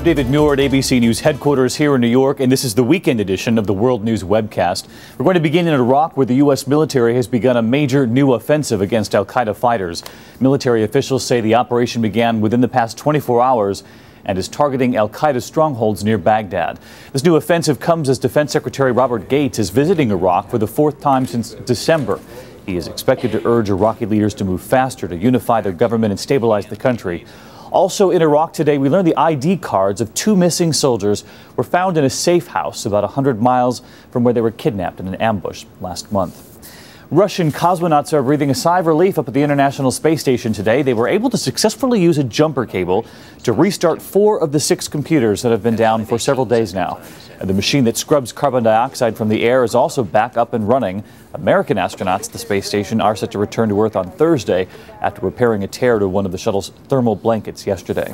David Muir at ABC News headquarters here in New York, and this is the weekend edition of the World News webcast. We're going to begin in Iraq, where the U.S. military has begun a major new offensive against al-Qaeda fighters. Military officials say the operation began within the past 24 hours and is targeting al-Qaeda strongholds near Baghdad. This new offensive comes as Defense Secretary Robert Gates is visiting Iraq for the fourth time since December. He is expected to urge Iraqi leaders to move faster to unify their government and stabilize the country. Also in Iraq today, we learned the ID cards of two missing soldiers were found in a safe house about 100 miles from where they were kidnapped in an ambush last month. Russian cosmonauts are breathing a sigh of relief up at the International Space Station today. They were able to successfully use a jumper cable to restart 4 of the 6 computers that have been down for several days now. And the machine that scrubs carbon dioxide from the air is also back up and running. American astronauts at the space station are set to return to Earth on Thursday after repairing a tear to one of the shuttle's thermal blankets yesterday.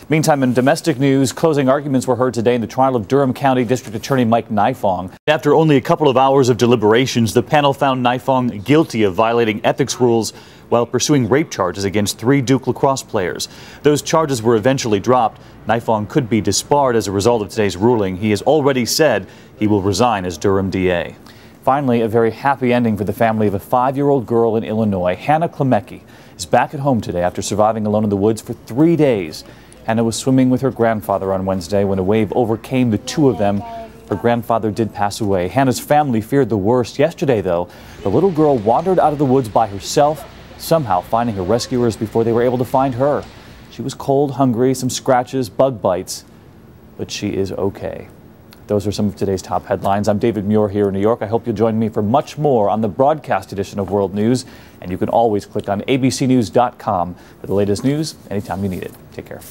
Meantime, in domestic news, closing arguments were heard today in the trial of Durham County District Attorney Mike Nifong. After only a couple of hours of deliberations, the panel found Nifong guilty of violating ethics rules while pursuing rape charges against 3 Duke lacrosse players. Those charges were eventually dropped. Nifong could be disbarred as a result of today's ruling. He has already said he will resign as Durham DA. Finally, a very happy ending for the family of a 5-year-old girl in Illinois. Hannah Klemecki is back at home today after surviving alone in the woods for 3 days. Hannah was swimming with her grandfather on Wednesday when a wave overcame the two of them. Her grandfather did pass away. Hannah's family feared the worst. Yesterday, though, the little girl wandered out of the woods by herself, somehow finding her rescuers before they were able to find her. She was cold, hungry, some scratches, bug bites, but she is okay. Those are some of today's top headlines. I'm David Muir here in New York. I hope you'll join me for much more on the broadcast edition of World News. And you can always click on abcnews.com for the latest news anytime you need it. Take care.